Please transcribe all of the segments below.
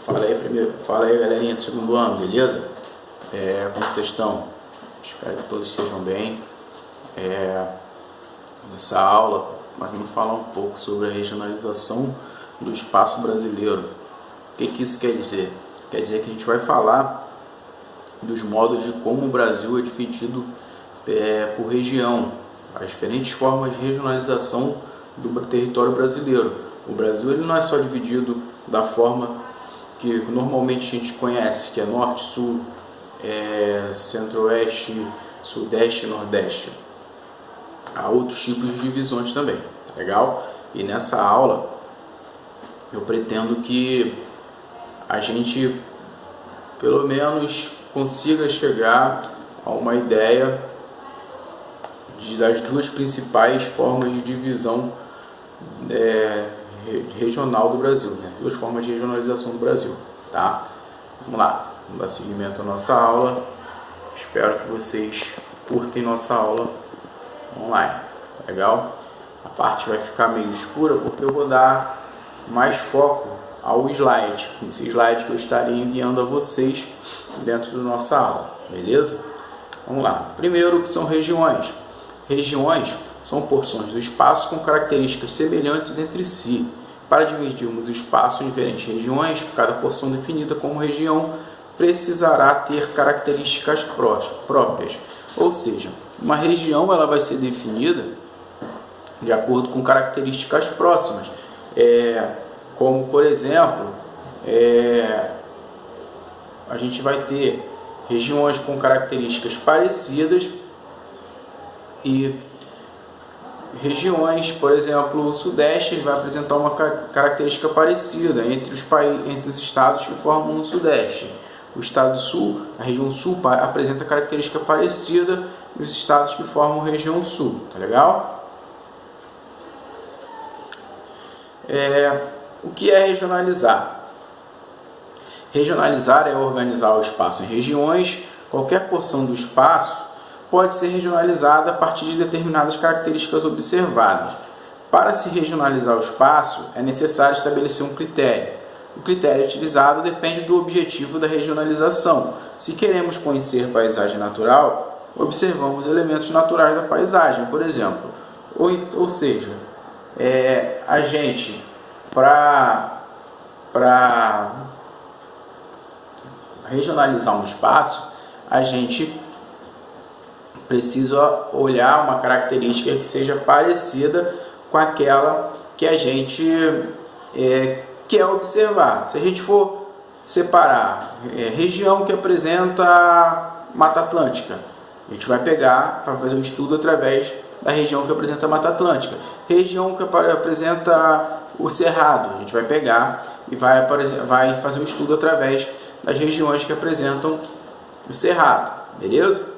Fala aí galerinha do segundo ano, beleza? Como vocês estão? Espero que todos estejam bem. Nessa aula nós vamos falar um pouco sobre a regionalização do espaço brasileiro. O que isso quer dizer? Quer dizer que a gente vai falar dos modos de como o Brasil é dividido por região, as diferentes formas de regionalização do território brasileiro. O Brasil ele não é só dividido da forma que normalmente a gente conhece, que é norte, sul, centro-oeste, sudeste e nordeste. Há outros tipos de divisões também, tá legal? E nessa aula eu pretendo que a gente pelo menos consiga chegar a uma ideia das duas principais formas de divisão regional do Brasil, né? Duas formas de regionalização do Brasil, tá? Vamos lá, vamos dar seguimento à nossa aula. Espero que vocês curtem nossa aula online, legal? A parte vai ficar meio escura porque eu vou dar mais foco ao slide, esse slide que eu estarei enviando a vocês dentro da nossa aula, beleza? Vamos lá. Primeiro, o que são regiões? Regiões são porções do espaço com características semelhantes entre si. Para dividirmos o espaço em diferentes regiões, cada porção definida como região precisará ter características próprias. Ou seja, uma região ela vai ser definida de acordo com características próximas. Como, por exemplo, a gente vai ter regiões com características parecidas e regiões, por exemplo, o Sudeste vai apresentar uma característica parecida entre os estados que formam o Sudeste. O estado do Sul, a região Sul, apresenta característica parecida nos estados que formam a região Sul, tá legal? O que é regionalizar? Regionalizar é organizar o espaço em regiões. Qualquer porção do espaço pode ser regionalizada a partir de determinadas características observadas. Para se regionalizar o espaço, é necessário estabelecer um critério. O critério utilizado depende do objetivo da regionalização. Se queremos conhecer paisagem natural, observamos elementos naturais da paisagem, por exemplo. Ou seja, a gente, para regionalizar um espaço, a gente precisa olhar uma característica que seja parecida com aquela que a gente quer observar. Se a gente for separar região que apresenta Mata Atlântica, a gente vai pegar para fazer um estudo através da região que apresenta Mata Atlântica. Região que apresenta o Cerrado, a gente vai pegar e vai fazer um estudo através das regiões que apresentam o Cerrado, beleza?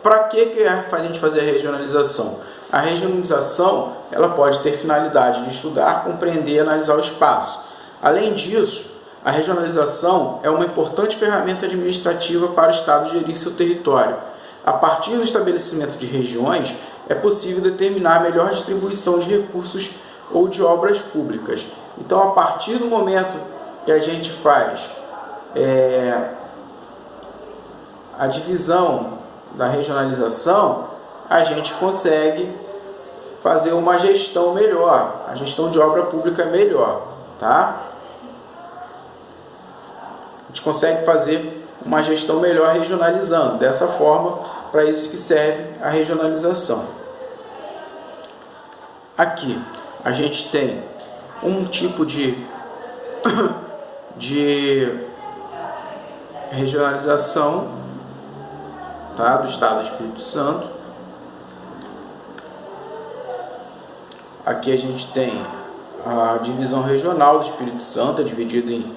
Para que a gente fazer a regionalização? A regionalização ela pode ter finalidade de estudar, compreender e analisar o espaço. Além disso, a regionalização é uma importante ferramenta administrativa para o Estado gerir seu território. A partir do estabelecimento de regiões, é possível determinar a melhor distribuição de recursos ou de obras públicas. Então, a partir do momento que a gente faz a divisão da regionalização, a gente consegue fazer uma gestão melhor, a gestão de obra pública melhor, tá? A gente consegue fazer uma gestão melhor regionalizando, dessa forma, para isso que serve a regionalização. Aqui a gente tem um tipo de regionalização, tá, do Estado do Espírito Santo. Aqui a gente tem a divisão regional do Espírito Santo, é dividido em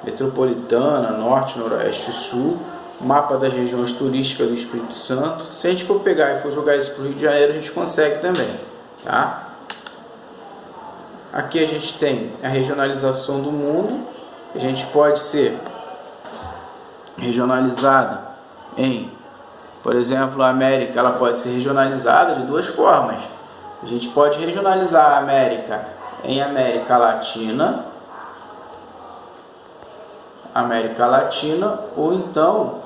metropolitana, norte, noroeste e sul. Mapa das regiões turísticas do Espírito Santo. Se a gente for pegar e for jogar isso para o Rio de Janeiro, a gente consegue também, tá? Aqui a gente tem a regionalização do mundo. A gente pode ser regionalizado em, por exemplo, a América, ela pode ser regionalizada de duas formas. A gente pode regionalizar a América em América Latina, ou então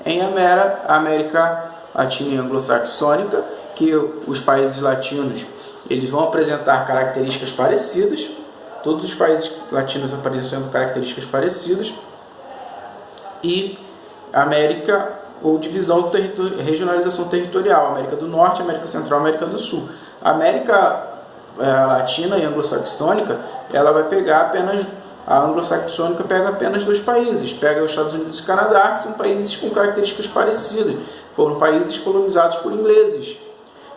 em América Latina e Anglo-Saxônica, que os países latinos eles vão apresentar características parecidas, todos os países latinos apresentando características parecidas, e América ou divisão regionalização territorial, América do Norte, América Central, América do Sul. A América Latina e Anglo-Saxônica, ela vai pegar apenas, a Anglo-Saxônica pega apenas 2 países, pega os Estados Unidos e Canadá, que são países com características parecidas, foram países colonizados por ingleses.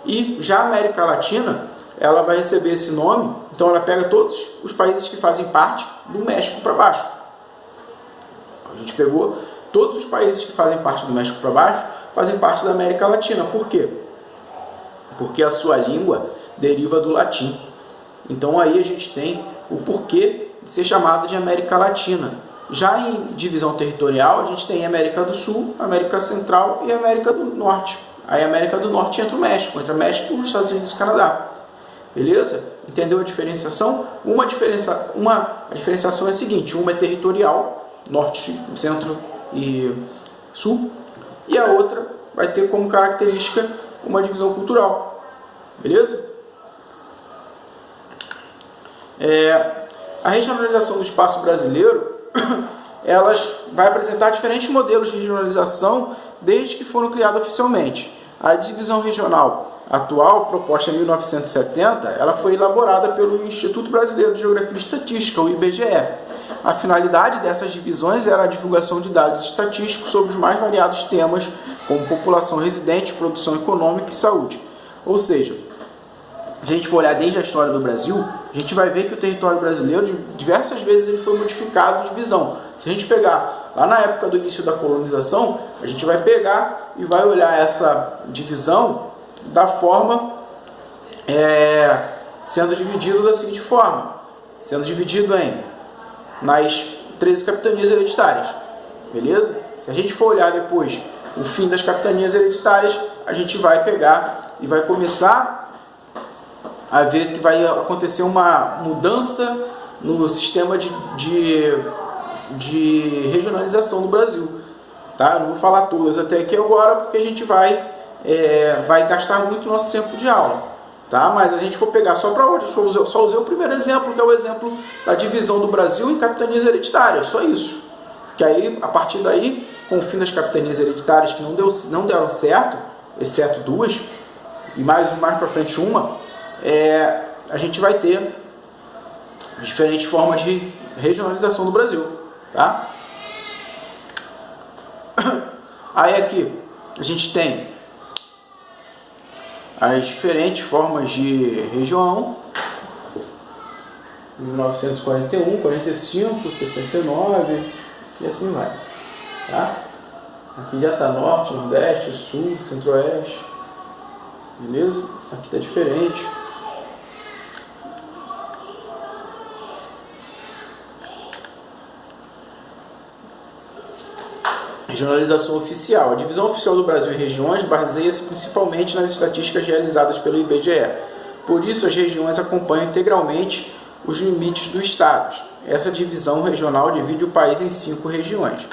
E já a América Latina, ela vai receber esse nome, então ela pega todos os países que fazem parte do México para baixo. A gente pegou todos os países que fazem parte do México para baixo, fazem parte da América Latina. Por quê? Porque a sua língua deriva do latim. Então aí a gente tem o porquê de ser chamado de América Latina. Já em divisão territorial, a gente tem América do Sul, América Central e América do Norte. Aí a América do Norte entra o México, os Estados Unidos e Canadá. Beleza? Entendeu a diferenciação? A diferenciação é a seguinte: uma é territorial, norte, centro e sul, e a outra vai ter como característica uma divisão cultural. Beleza? A regionalização do espaço brasileiro elas vai apresentar diferentes modelos de regionalização desde que foram criados oficialmente. A divisão regional atual, proposta em 1970, ela foi elaborada pelo Instituto Brasileiro de Geografia e Estatística, o IBGE. A finalidade dessas divisões era a divulgação de dados estatísticos sobre os mais variados temas, como população residente, produção econômica e saúde. Ou seja, se a gente for olhar desde a história do Brasil, a gente vai ver que o território brasileiro, diversas vezes, ele foi modificado de divisão. Se a gente pegar lá na época do início da colonização, a gente vai pegar e vai olhar essa divisão da forma, sendo dividido da seguinte forma, sendo dividido nas 13 capitanias hereditárias, beleza? Se a gente for olhar depois o fim das capitanias hereditárias, a gente vai pegar e vai começar a ver que vai acontecer uma mudança no sistema de regionalização do Brasil. Tá? Não vou falar todas até aqui agora, porque a gente vai gastar muito nosso tempo de aula. Tá? Mas a gente for pegar só para hoje, só usei o primeiro exemplo, que é o exemplo da divisão do Brasil em capitanias hereditárias, só isso. Que aí, a partir daí, com o fim das capitanias hereditárias que não deram certo, exceto 2, e mais para frente uma, a gente vai ter diferentes formas de regionalização do Brasil. Tá? Aí aqui a gente tem as diferentes formas de região: 1941, 45, 69 e assim vai. Tá? Aqui já está norte, nordeste, sul, centro-oeste. Beleza? Aqui está diferente. Regionalização oficial. A divisão oficial do Brasil em regiões baseia-se principalmente nas estatísticas realizadas pelo IBGE. Por isso, as regiões acompanham integralmente os limites dos estados. Essa divisão regional divide o país em 5 regiões.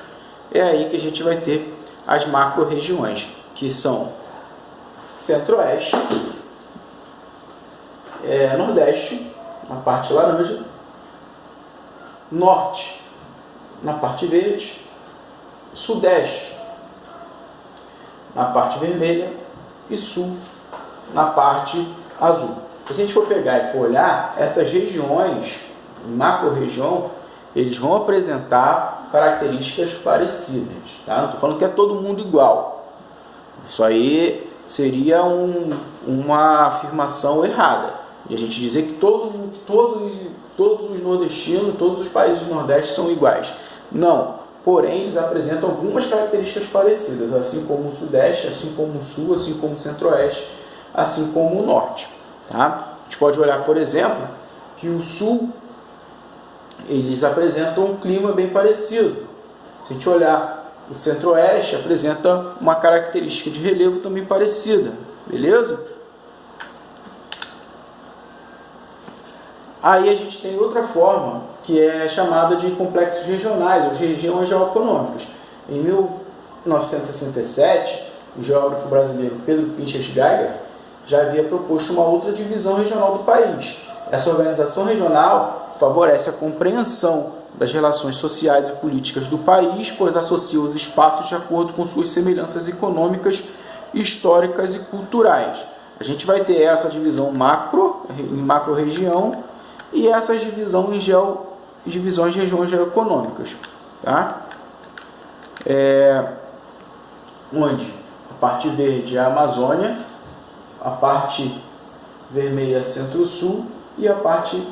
É aí que a gente vai ter as macro-regiões, que são Centro-Oeste, Nordeste, na parte laranja, Norte, na parte verde, Sudeste, na parte vermelha, e Sul, na parte azul. Se a gente for pegar e for olhar, essas regiões, macro-região, eles vão apresentar características parecidas. Tá? Não estou falando que é todo mundo igual. Isso aí seria uma afirmação errada. De a gente dizer que todos os nordestinos, todos os países do Nordeste são iguais. Não. Porém, eles apresentam algumas características parecidas, assim como o Sudeste, assim como o Sul, assim como o Centro-Oeste, assim como o Norte. Tá? A gente pode olhar, por exemplo, que o Sul, eles apresentam um clima bem parecido. Se a gente olhar o Centro-Oeste, apresenta uma característica de relevo também parecida. Beleza? Aí a gente tem outra forma, que é chamada de complexos regionais, ou regiões geoeconômicas. Em 1967, o geógrafo brasileiro Pedro Pinchas Geiger já havia proposto uma outra divisão regional do país. Essa organização regional favorece a compreensão das relações sociais e políticas do país, pois associa os espaços de acordo com suas semelhanças econômicas, históricas e culturais. A gente vai ter essa divisão em macro-região e essas divisões de regiões geoeconômicas, tá? Onde a parte verde é a Amazônia, a parte vermelha é Centro-Sul e a parte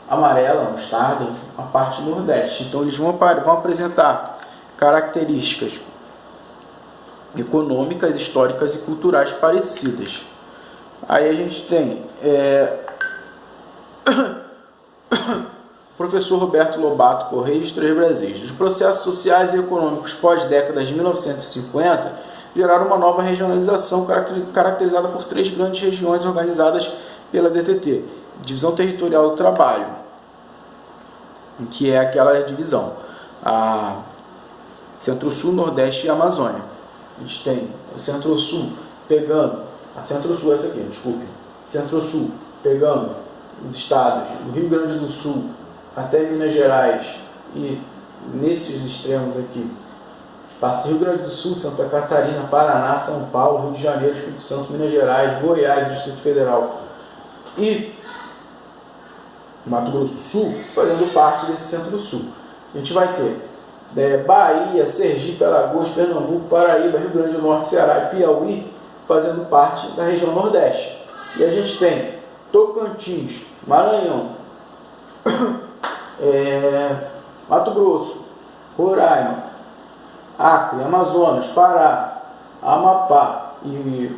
amarela, mostarda, a parte Nordeste. Então eles vão apresentar características econômicas, históricas e culturais parecidas. Aí a gente tem professor Roberto Lobato Correia dos Três Brasis. Os processos sociais e econômicos pós-décadas de 1950 geraram uma nova regionalização caracterizada por 3 grandes regiões organizadas pela DTT. Divisão Territorial do Trabalho, que é aquela divisão, a Centro-Sul, Nordeste e Amazônia. A gente tem o Centro-Sul pegando, a Centro-Sul é essa aqui, desculpe, Centro-Sul pegando os estados do Rio Grande do Sul até Minas Gerais e nesses extremos aqui, passa Rio Grande do Sul, Santa Catarina, Paraná, São Paulo, Rio de Janeiro, Espírito Santo, Minas Gerais, Goiás, Distrito Federal e Mato Grosso do Sul, fazendo parte desse Centro-Sul. A gente vai ter Bahia, Sergipe, Alagoas, Pernambuco, Paraíba, Rio Grande do Norte, Ceará e Piauí, fazendo parte da região Nordeste. E a gente tem Tocantins, Maranhão, Mato Grosso, Roraima, Acre, Amazonas, Pará, Amapá e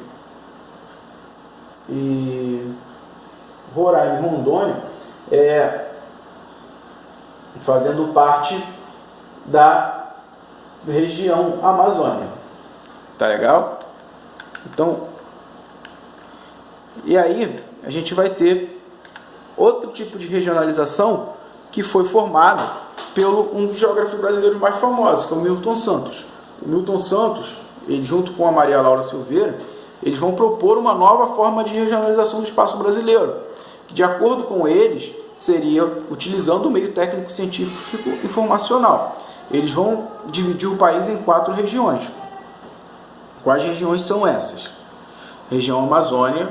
Roraima e Rondônia, fazendo parte da região Amazônia. Tá legal? Então, e aí a gente vai ter outro tipo de regionalização que foi formado pelo um dos geógrafos brasileiros mais famosos, que é o Milton Santos. O Milton Santos, ele, junto com a Maria Laura Silveira, eles vão propor uma nova forma de regionalização do espaço brasileiro, que, de acordo com eles, seria utilizando o meio técnico científico informacional. Eles vão dividir o país em 4 regiões. Quais regiões são essas? Região Amazônia,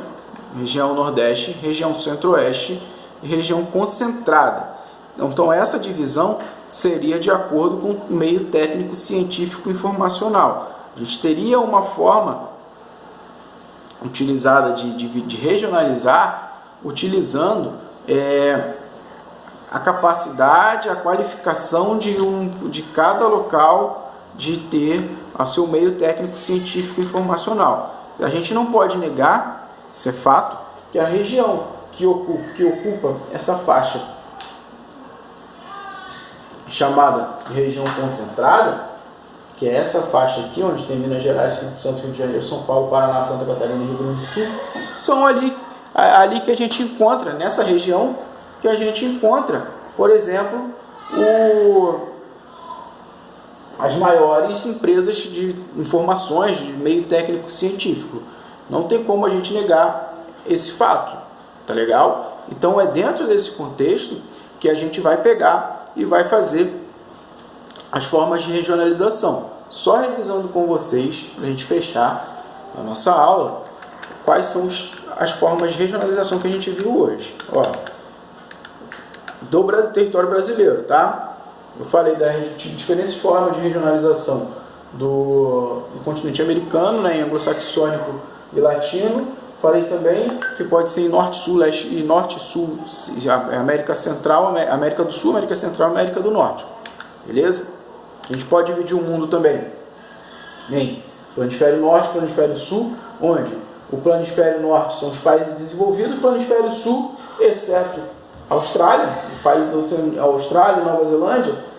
região Nordeste, região Centro-Oeste e região concentrada. Então essa divisão seria de acordo com o meio técnico científico informacional. A gente teria uma forma utilizada de regionalizar, utilizando a capacidade, a qualificação de cada local de ter o seu meio técnico científico informacional. A gente não pode negar, isso é fato, que a região que ocupa essa faixa chamada de região concentrada, que é essa faixa aqui, onde tem Minas Gerais, Espírito Santo, Rio de Janeiro, São Paulo, Paraná, Santa Catarina e Rio Grande do Sul, são ali que a gente encontra, nessa região que a gente encontra, por exemplo, as maiores empresas de informações, de meio técnico científico. Não tem como a gente negar esse fato, tá legal? Então é dentro desse contexto que a gente vai pegar e vai fazer as formas de regionalização. Só revisando com vocês, para a gente fechar a nossa aula, quais são as formas de regionalização que a gente viu hoje. Ó, do território brasileiro, tá? Eu falei de diferentes formas de regionalização do continente americano, né, em anglo-saxônico e latino. Falei também que pode ser em norte-sul, leste e norte-sul, América Central, América do Sul, América Central e América do Norte. Beleza? A gente pode dividir o mundo também em planisfério norte e planisfério sul, onde o planisfério norte são os países desenvolvidos, o planisfério sul, exceto Austrália, os países da Austrália e Nova Zelândia,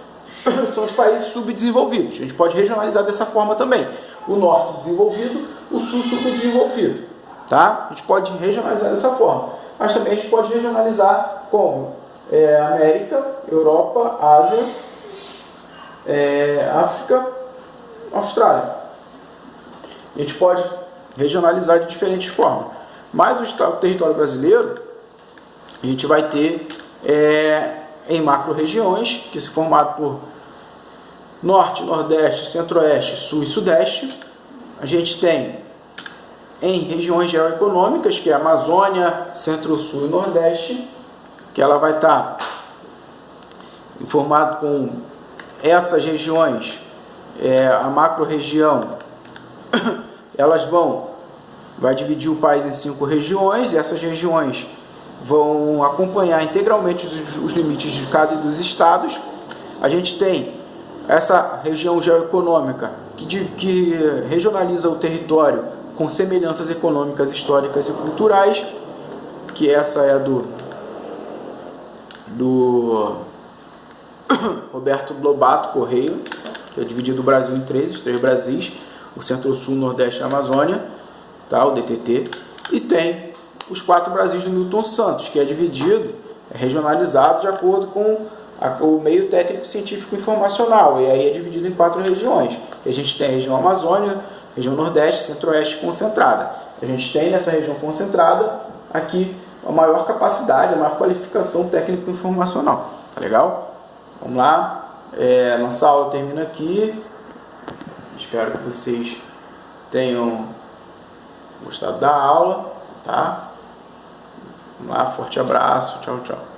são os países subdesenvolvidos. A gente pode regionalizar dessa forma também. O norte desenvolvido, o sul subdesenvolvido. Tá? A gente pode regionalizar dessa forma. mas também a gente pode regionalizar como América, Europa, Ásia, África, Austrália. A gente pode regionalizar de diferentes formas. Mas o território brasileiro, a gente vai ter em macro-regiões, que se formado por Norte, Nordeste, Centro-Oeste, Sul e Sudeste. A gente tem em regiões geoeconômicas, que é a Amazônia, Centro-Sul e Nordeste, que ela vai estar informado com essas regiões, a macro-região, elas vai dividir o país em 5 regiões, e essas regiões vão acompanhar integralmente os limites de cada dos estados. A gente tem essa região geoeconômica que regionaliza o território com semelhanças econômicas, históricas e culturais, que essa é do Roberto Lobato Correia, que é dividido o Brasil em 3 Brasis, o Centro-Sul, Nordeste e Amazônia, tá? O DTT, e tem os 4 Brasis do Milton Santos, que é dividido, regionalizado de acordo com o meio técnico científico informacional, e aí é dividido em 4 regiões. A gente tem a região Amazônia, região Nordeste, Centro-Oeste concentrada. A gente tem nessa região concentrada aqui a maior capacidade, a maior qualificação técnico-informacional. Tá legal? Vamos lá. Nossa aula termina aqui. Espero que vocês tenham gostado da aula. Tá? Vamos lá, forte abraço. Tchau, tchau.